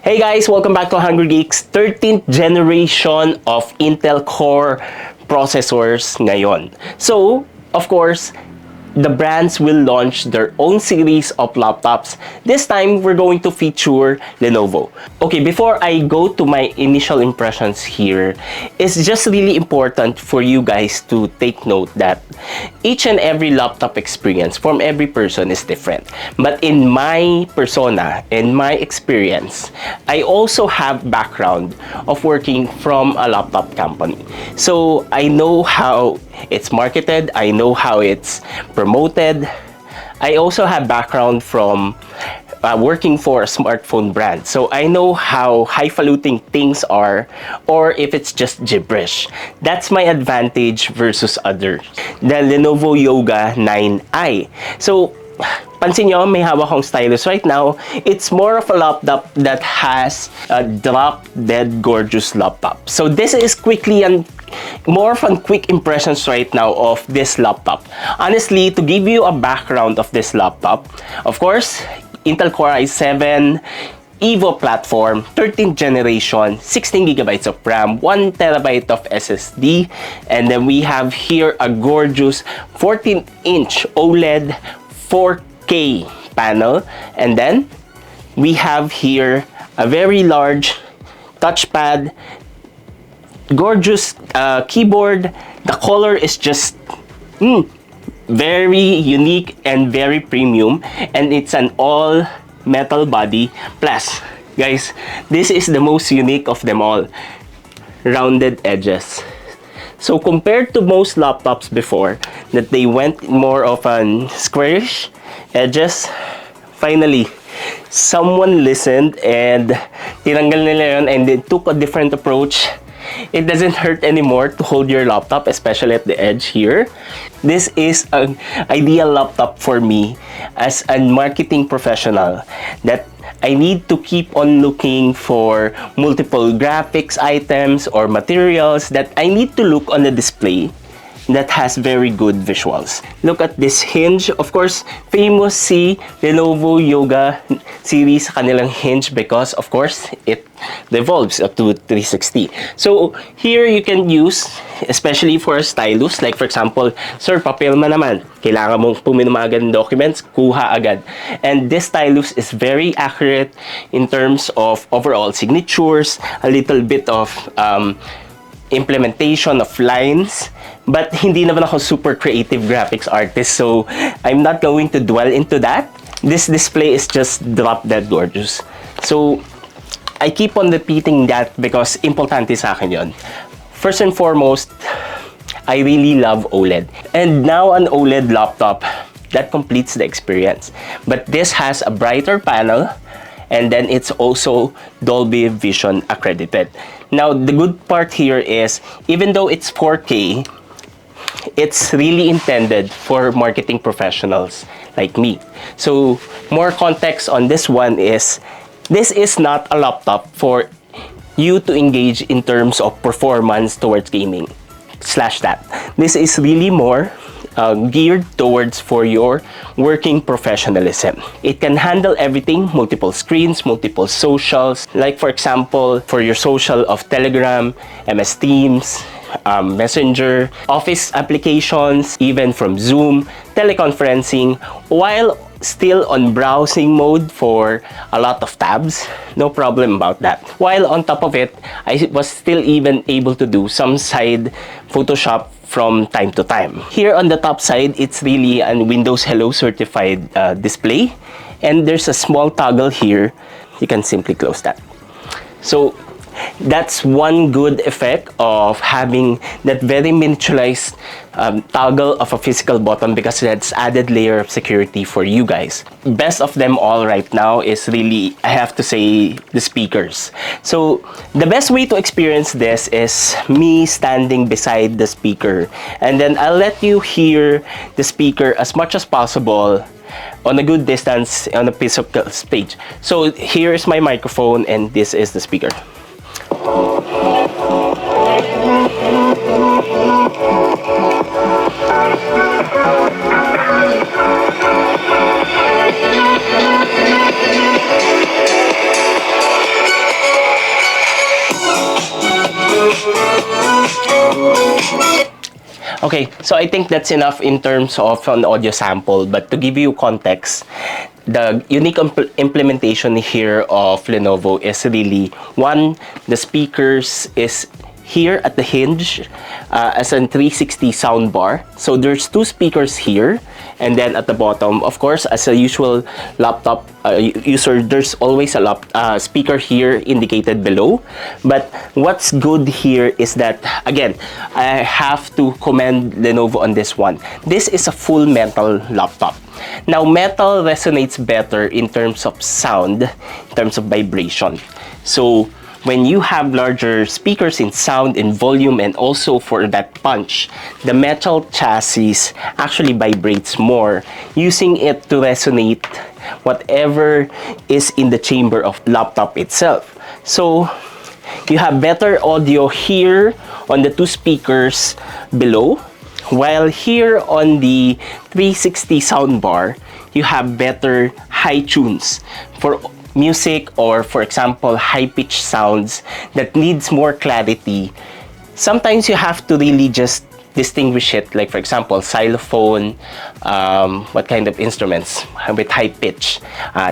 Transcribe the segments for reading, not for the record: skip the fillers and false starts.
Hey guys, welcome back to Hungry Geeks. 13th generation of Intel Core processors ngayon. So, of course, the brands will launch their own series of laptops. This time, we're going to feature Lenovo. Okay, before I go to my initial impressions here, it's just really important for you guys to take note that each and every laptop experience from every person is different. But in my persona, in my experience, I also have background of working from a laptop company. So I know how it's marketed, I know how it's promoted. I also have background from working for a smartphone brand. So I know how highfalutin things are or if it's just gibberish. That's my advantage versus others. The Lenovo Yoga 9i. So pansin nyo, may hawak akong stylus right now. It's more of a laptop that has a drop-dead gorgeous laptop. So this is quickly and more of quick impressions right now of this laptop. Honestly, to give you a background of this laptop, of course, Intel Core i7 Evo platform, 13th generation, 16 gigabytes of RAM, 1 terabyte of SSD, and then we have here a gorgeous 14-inch OLED 4K panel, and then we have here a very large touchpad, gorgeous keyboard. The color is just very unique and very premium, and it's an all metal body. Plus, guys, this is the most unique of them all, rounded edges. So compared to most laptops before that they went more of an squarish edges, finally someone listened and tinanggal nila yun and they took a different approach. It doesn't hurt anymore to hold your laptop, especially at the edge here. This is an ideal laptop for me as a marketing professional that I need to keep on looking for multiple graphics items or materials that I need to look on the display that has very good visuals. Look at this hinge. Of course, famous si Lenovo Yoga series sa kanilang hinge because of course it devolves up to 360. So here you can use, especially for a stylus, like for example, sir, papel man naman, kailangan mong puminuma agad ng documents, kuha agad. And this stylus is very accurate in terms of overall signatures, a little bit of implementation of lines, but hindi naman ako super creative graphics artist, so I'm not going to dwell into that. This display is just drop dead gorgeous. So I keep on repeating that because importante sa akin yon. First and foremost, I really love OLED. And now an OLED laptop, that completes the experience. But this has a brighter panel, and then it's also Dolby Vision accredited. Now, the good part here is, even though it's 4K, it's really intended for marketing professionals like me. So, more context on this one is, this is not a laptop for you to engage in terms of performance towards gaming / that. This is really more geared towards for your working professionalism. It can handle everything, multiple screens, multiple socials, like for example, for your social of Telegram, MS Teams, Messenger, Office applications, even from Zoom, teleconferencing, while still on browsing mode for a lot of tabs. No problem about that. While on top of it, I was still even able to do some side Photoshop from time to time. Here on the top side, it's really a Windows Hello certified display, and there's a small toggle here. You can simply close that. So that's one good effect of having that very miniaturized toggle of a physical button, because that's added layer of security for you guys. Best of them all right now is really, I have to say, the speakers. So the best way to experience this is me standing beside the speaker, and then I'll let you hear the speaker as much as possible on a good distance on a piece of stage. So here is my microphone and this is the speaker. Okay, so I think that's enough in terms of an audio sample, but to give you context, the unique implementation here of Lenovo is really, one, the speakers is here at the hinge as a 360 soundbar. So there's two speakers here, and then at the bottom, of course, as a usual laptop user, there's always a speaker here indicated below. But what's good here is that, again, I have to commend Lenovo on this one. This is a full metal laptop. Now, metal resonates better in terms of sound, in terms of vibration. So when you have larger speakers in sound, in volume, and also for that punch, the metal chassis actually vibrates more, using it to resonate whatever is in the chamber of laptop itself. So you have better audio here on the two speakers below, while here on the 360 soundbar, you have better high tunes for music, or for example high-pitched sounds that needs more clarity. Sometimes you have to really just distinguish it, like for example xylophone, what kind of instruments with high pitch,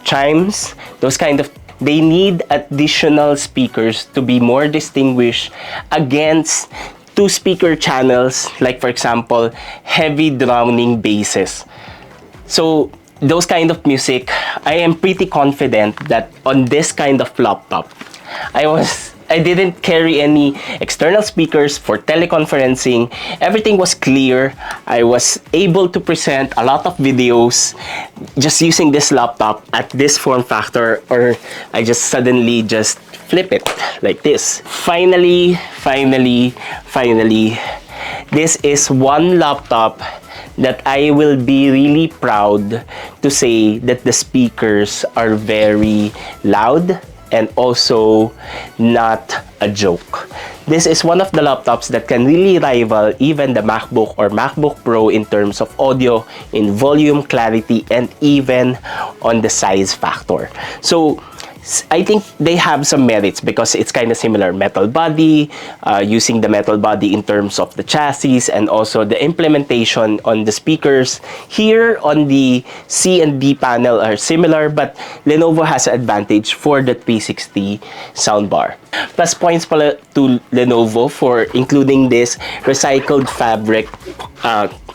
chimes, those kind of, they need additional speakers to be more distinguished against two speaker channels, like for example heavy drowning basses. So those kind of music, I am pretty confident that on this kind of laptop, I didn't carry any external speakers for teleconferencing. Everything was clear. I was able to present a lot of videos just using this laptop at this form factor, or I just suddenly just flip it like this. Finally, this is one laptop that I will be really proud to say that the speakers are very loud and also not a joke. This is one of the laptops that can really rival even the MacBook or MacBook Pro in terms of audio, in volume, clarity, and even on the size factor. So I think they have some merits because it's kind of similar metal body, using the metal body in terms of the chassis, and also the implementation on the speakers. Here on the C and D panel are similar, but Lenovo has an advantage for the 360 soundbar. Plus points pala to Lenovo for including this recycled fabric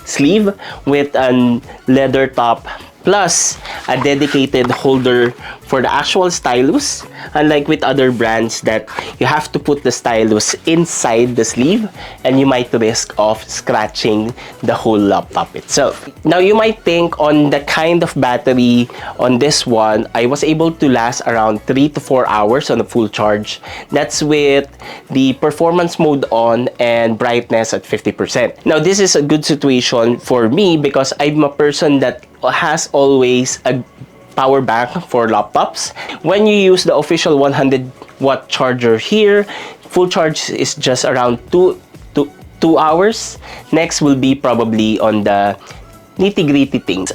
sleeve with a leather top, plus a dedicated holder for the actual stylus, unlike with other brands that you have to put the stylus inside the sleeve and you might risk of scratching the whole laptop itself. Now you might think on the kind of battery on this one, I was able to last around 3 to 4 hours on a full charge. That's with the performance mode on and brightness at 50%. Now this is a good situation for me because I'm a person that has always a power bank for laptops. When you use the official 100-watt charger here, full charge is just around 2 hours. Next will be probably on the nitty-gritty things.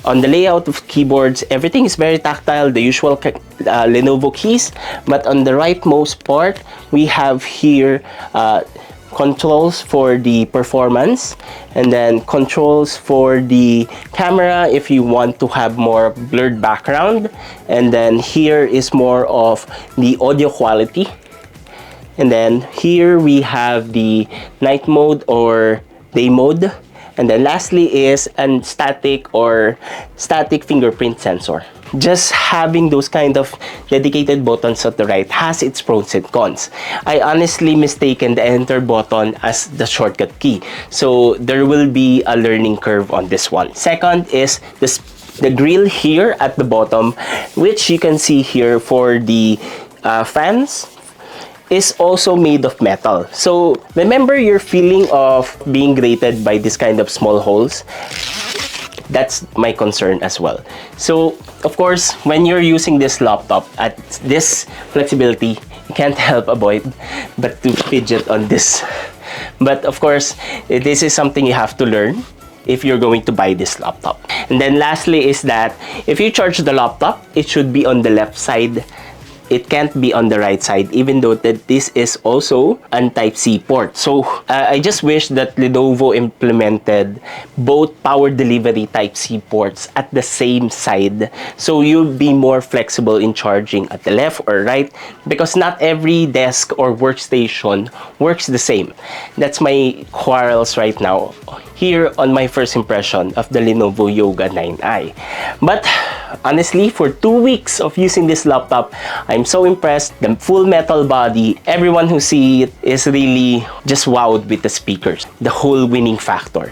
On the layout of keyboards, everything is very tactile, the usual Lenovo keys, but on the rightmost part, we have here controls for the performance, and then controls for the camera if you want to have more blurred background, and then here is more of the audio quality, and then here we have the night mode or day mode, and then lastly is a static fingerprint sensor. Just having those kind of dedicated buttons at the right has its pros and cons. I honestly mistaken the enter button as the shortcut key, so there will be a learning curve on this one. Second is the grill here at the bottom, which you can see here for the fans, is also made of metal. So remember your feeling of being grated by this kind of small holes? That's my concern as well. So of course, when you're using this laptop at this flexibility, you can't help avoid but to fidget on this. But of course, this is something you have to learn if you're going to buy this laptop. And then lastly is that if you charge the laptop, it should be on the left side it can't be on the right side, even though that this is also an Type-C port. So I just wish that Lenovo implemented both power delivery Type-C ports at the same side, so you'll be more flexible in charging at the left or right, because not every desk or workstation works the same. That's my quarrels right now here on my first impression of the Lenovo Yoga 9i. But honestly, for 2 weeks of using this laptop, I'm so impressed. The full metal body, everyone who see it is really just wowed with the speakers. The whole winning factor.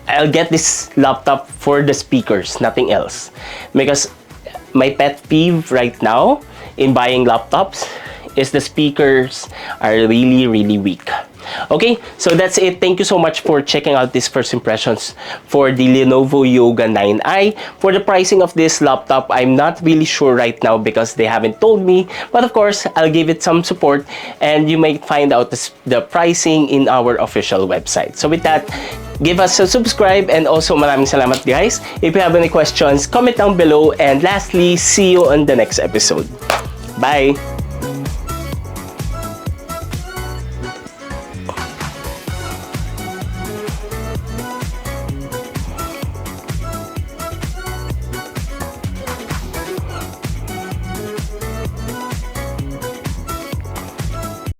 I'll get this laptop for the speakers, nothing else. Because my pet peeve right now in buying laptops is the speakers are really, really weak. Okay, so that's it. Thank you so much for checking out these first impressions for the Lenovo Yoga 9i. For the pricing of this laptop, I'm not really sure right now because they haven't told me. But of course, I'll give it some support and you may find out the pricing in our official website. So with that, give us a subscribe and also maraming salamat guys. If you have any questions, comment down below. And lastly, see you on the next episode. Bye!